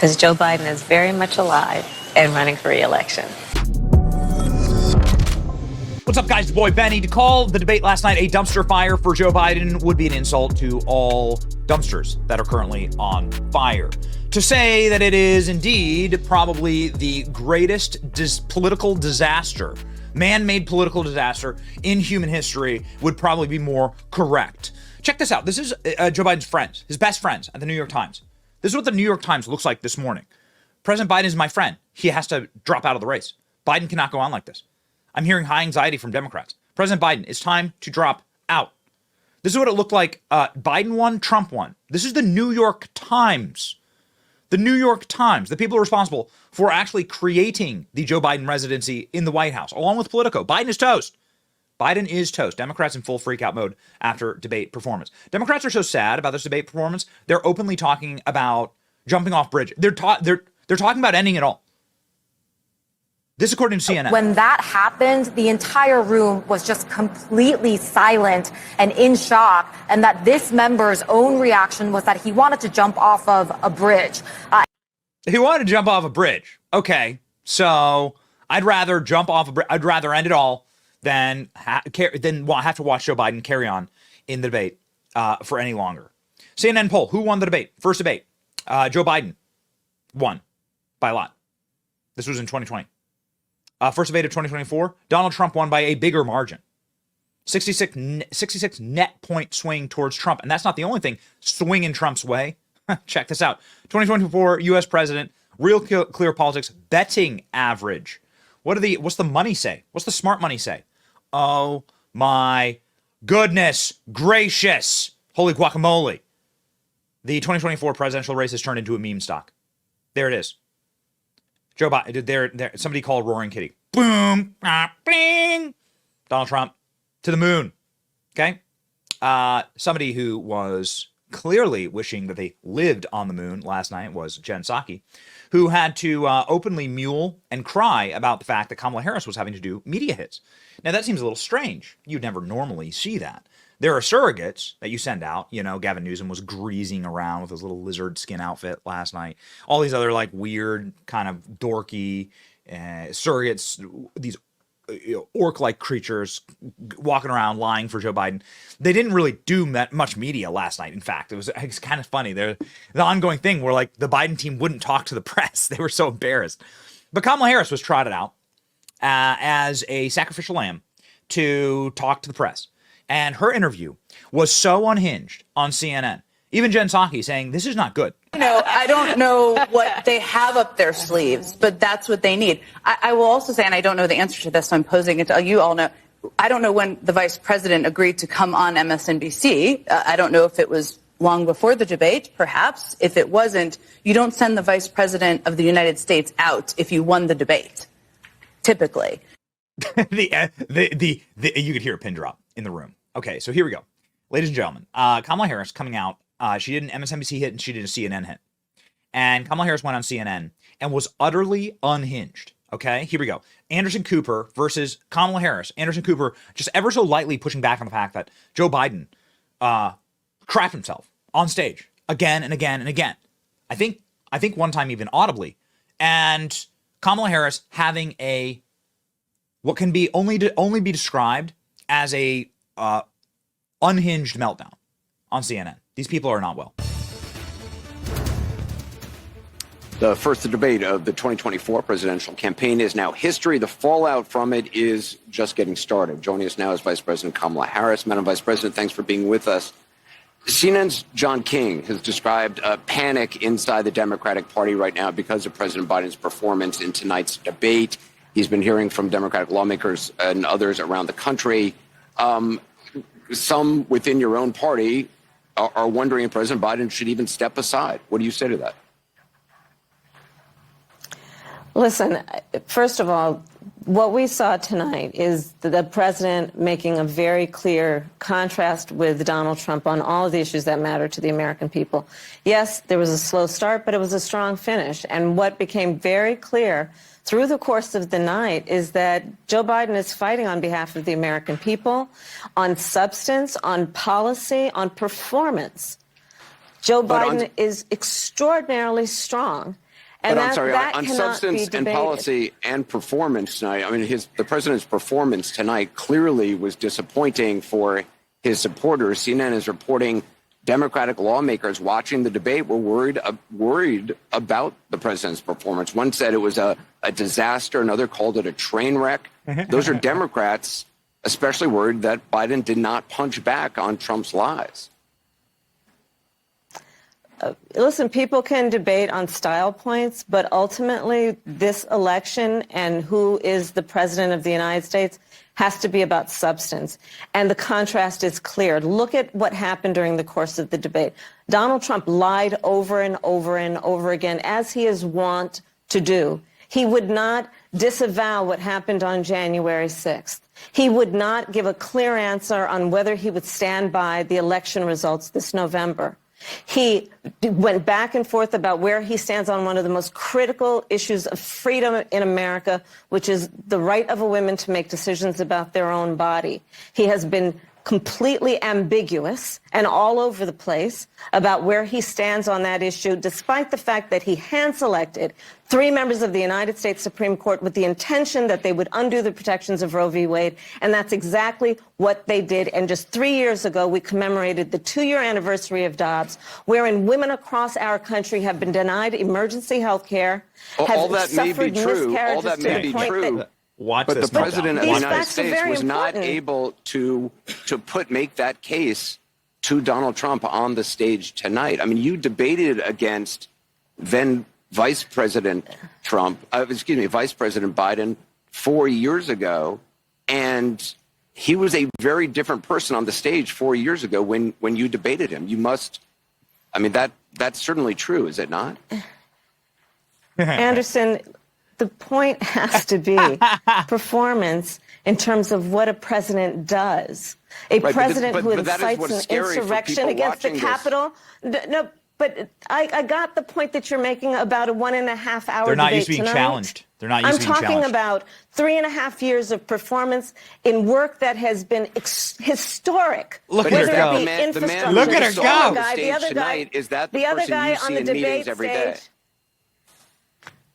because Joe Biden is very much alive and running for re-election. What's up, guys? It's your boy Benny. To call the debate last night a dumpster fire for Joe Biden would be an insult to all dumpsters that are currently on fire. To say that it is indeed probably the greatest political disaster, man-made political disaster in human history would probably be more correct. Check this out. This is Joe Biden's friends, his best friends at the New York Times. This is what the New York Times looks like this morning. President Biden is my friend. He has to drop out of the race. Biden cannot go on like this. I'm hearing high anxiety from Democrats. President Biden, it's time to drop out. This is what it looked like. Biden won, Trump won. This is the New York Times. The New York Times, the people responsible for actually creating the Joe Biden residency in the White House, along with Politico. Biden is toast. Biden is toast. Democrats in full freakout mode after debate performance. Democrats are so sad about this debate performance. They're openly talking about jumping off bridge. They're talking about ending it all. This according to CNN. When that happened, the entire room was just completely silent and in shock, and that this member's own reaction was that he wanted to jump off of a bridge. He wanted to jump off a bridge. Okay, so I'd rather jump off a bridge. I'd rather end it all than have to watch Joe Biden carry on in the debate for any longer. CNN poll, who won the debate? First debate, Joe Biden won by a lot. This was in 2020. First debate of 2024, Donald Trump won by a bigger margin. 66 net point swing towards Trump. And that's not the only thing swinging Trump's way. Check this out. 2024 U.S. president, real clear politics, betting average. What's the money say? What's the smart money say? Oh my goodness gracious. Holy guacamole. The 2024 presidential race has turned into a meme stock. There it is. Joe Biden, there. Somebody called Roaring Kitty. Boom, bing. Donald Trump to the moon. Okay. Somebody who was clearly wishing that they lived on the moon last night was Jen Psaki, who had to openly mule and cry about the fact that Kamala Harris was having to do media hits. Now that seems a little strange. You'd never normally see that. There are surrogates that you send out. You know, Gavin Newsom was greasing around with his little lizard skin outfit last night. All these other like weird kind of dorky surrogates, these orc-like creatures walking around lying for Joe Biden. They didn't really do much media last night. In fact, it's kind of funny. The ongoing thing where like the Biden team wouldn't talk to the press. They were so embarrassed. But Kamala Harris was trotted out as a sacrificial lamb to talk to the press. And her interview was so unhinged on CNN. Even Jen Psaki saying, this is not good. You know, I don't know what they have up their sleeves, but that's what they need. I will also say, and I don't know the answer to this, so I'm posing it to you all know. I don't know when the vice president agreed to come on MSNBC. I don't know if it was long before the debate, perhaps. If it wasn't, you don't send the vice president of the United States out if you won the debate, typically. You could hear a pin drop in the room. Okay, so here we go. Ladies and gentlemen, Kamala Harris coming out. She did an MSNBC hit and she did a CNN hit. And Kamala Harris went on CNN and was utterly unhinged. Okay, here we go. Anderson Cooper versus Kamala Harris. Anderson Cooper just ever so lightly pushing back on the fact that Joe Biden crapped himself on stage again and again and again. I think one time even audibly. And Kamala Harris having what can be only be described as a unhinged meltdown on CNN. These people are not well. The first debate of the 2024 presidential campaign is now history. The fallout from it is just getting started. Joining us now is Vice President Kamala Harris. Madam Vice President, thanks for being with us. CNN's John King has described a panic inside the Democratic Party right now because of President Biden's performance in tonight's debate. He's been hearing from Democratic lawmakers and others around the country. Some within your own party are wondering if President Biden should even step aside. What do you say to that? Listen, first of all, what we saw tonight is the president making a very clear contrast with Donald Trump on all of the issues that matter to the American people. Yes, there was a slow start, but it was a strong finish. And what became very clear through the course of the night is that Joe Biden is fighting on behalf of the American people, on substance, on policy, on performance. Joe But Biden is extraordinarily strong. And I'm sorry, that on cannot substance be and debated. policy and performance tonight, I mean, the president's performance tonight clearly was disappointing for his supporters. CNN is reporting Democratic lawmakers watching the debate were worried about the president's performance. One said it was a disaster. Another called it a train wreck. Those are Democrats especially worried that Biden did not punch back on Trump's lies. Listen, people can debate on style points, but ultimately this election and who is the president of the United States has to be about substance. And the contrast is clear. Look at what happened during the course of the debate. Donald Trump lied over and over and over again, as he is wont to do. He would not disavow what happened on January 6th. He would not give a clear answer on whether he would stand by the election results this November. He went back and forth about where he stands on one of the most critical issues of freedom in America, which is the right of a woman to make decisions about their own body. He has been completely ambiguous and all over the place about where he stands on that issue, despite the fact that he hand-selected 3 members of the United States Supreme Court with the intention that they would undo the protections of Roe v. Wade, and that's exactly what they did. And just 3 years ago, we commemorated the 2-year anniversary of Dobbs, wherein women across our country have been denied emergency health care, All that may be true. All that may be true. Watch but this the president of the These United facts are States very was not important. able to make that case to Donald Trump on the stage tonight. I mean, you debated against then Vice President Vice President Biden 4 years ago, and he was a very different person on the stage 4 years ago when you debated him. You must, I mean, that's certainly true, is it not? Anderson, the point has to be performance in terms of what a president does. A president who incites an insurrection against the Capitol. No, but I got the point that you're making about a 1.5 hour debate. They're not used to being tonight. challenged. They're not used to being challenged. I'm talking about 3.5 years of performance in work that has been historic. Look at her go. Look at her go. The other guy, is that the other guy on the debate stage.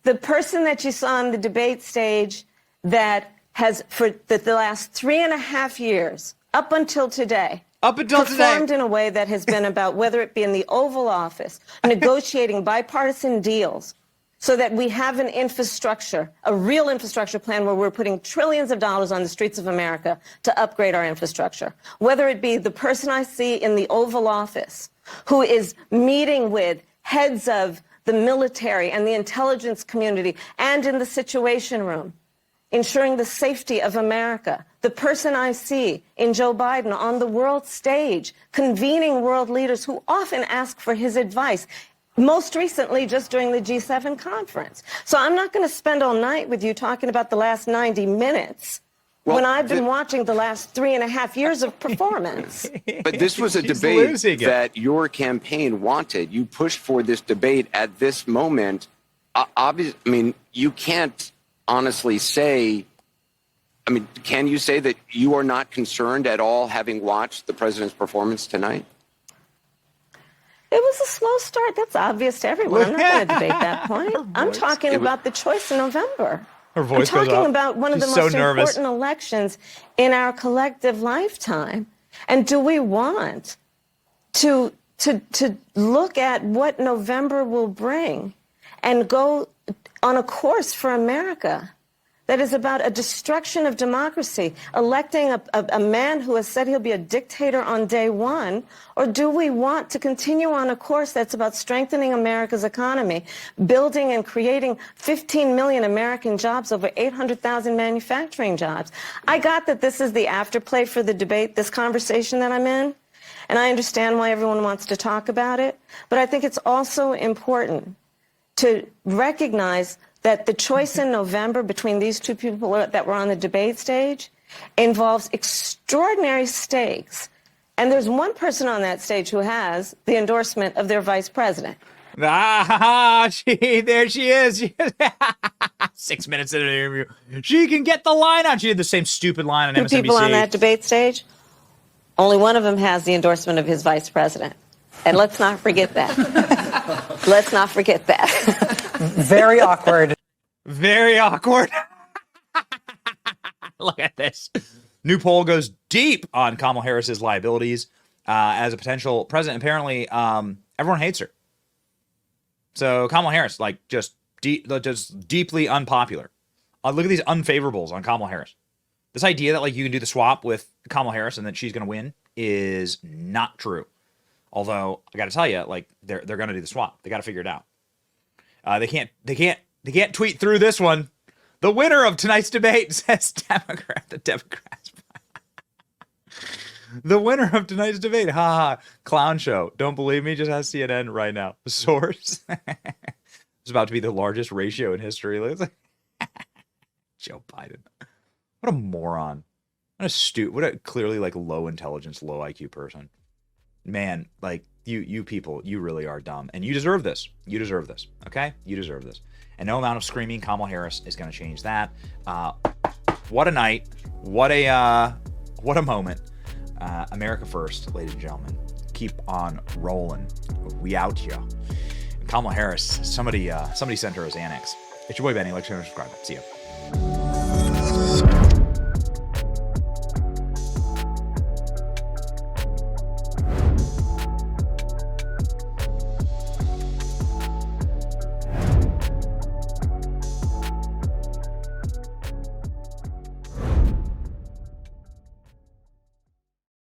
The person that you saw on the debate stage that has, for the last 3.5 years, up until today, performed in a way that has been about, whether it be in the Oval Office, negotiating bipartisan deals so that we have an infrastructure, a real infrastructure plan where we're putting trillions of dollars on the streets of America to upgrade our infrastructure. Whether it be the person I see in the Oval Office who is meeting with heads of the military and the intelligence community and in the Situation Room, ensuring the safety of America. The person I see in Joe Biden on the world stage, convening world leaders who often ask for his advice, most recently just during the G7 conference. So I'm not going to spend all night with you talking about the last 90 minutes when I've been watching the last 3.5 years of performance. But this was a debate that your campaign wanted. You pushed for this debate at this moment. Obviously, I mean, you can't honestly say, I mean, can you say that you are not concerned at all having watched the president's performance tonight? It was a slow start. That's obvious to everyone. I'm not going to debate that point. I'm talking about the choice in November. Her voice I'm goes talking up. about one of the most important elections in our collective lifetime. And do we want to look at what November will bring and go on a course for America that is about a destruction of democracy, electing a man who has said he'll be a dictator on day one? Or do we want to continue on a course that's about strengthening America's economy, building and creating 15 million American jobs, over 800,000 manufacturing jobs? I got that this is the afterplay for the debate, this conversation that I'm in, and I understand why everyone wants to talk about it, but I think it's also important to recognize that the choice in November between these two people that were on the debate stage involves extraordinary stakes. And there's one person on that stage who has the endorsement of their vice president. There she is. 6 minutes into the interview. She can get the line out. She did the same stupid line on MSNBC. Two people on that debate stage, only one of them has the endorsement of his vice president. And let's not forget that. Let's not forget that. Very awkward. Very awkward. Look at this. New poll goes deep on Kamala Harris's liabilities as a potential president. Apparently, everyone hates her. So Kamala Harris, like, just deeply unpopular. Look at these unfavorables on Kamala Harris. This idea that, like, you can do the swap with Kamala Harris and that she's going to win is not true. Although I got to tell you, like, they're going to do the swap. They got to figure it out. They can't tweet through this one. The winner of tonight's debate, says the Democrats. The winner of tonight's debate, haha, clown show. Don't believe me? Just ask CNN right now. Source. It's about to be the largest ratio in history. Joe Biden. What a moron. What a clearly, like, low intelligence, low IQ person. Man, like, you people, you really are dumb. And you deserve this. You deserve this. Okay? You deserve this. And no amount of screaming Kamala Harris is going to change that. What a night. What a moment. America first, ladies and gentlemen. Keep on rolling. We out here. Kamala Harris, somebody sent her a Xanax. It's your boy Benny. Like, share, and subscribe. See ya.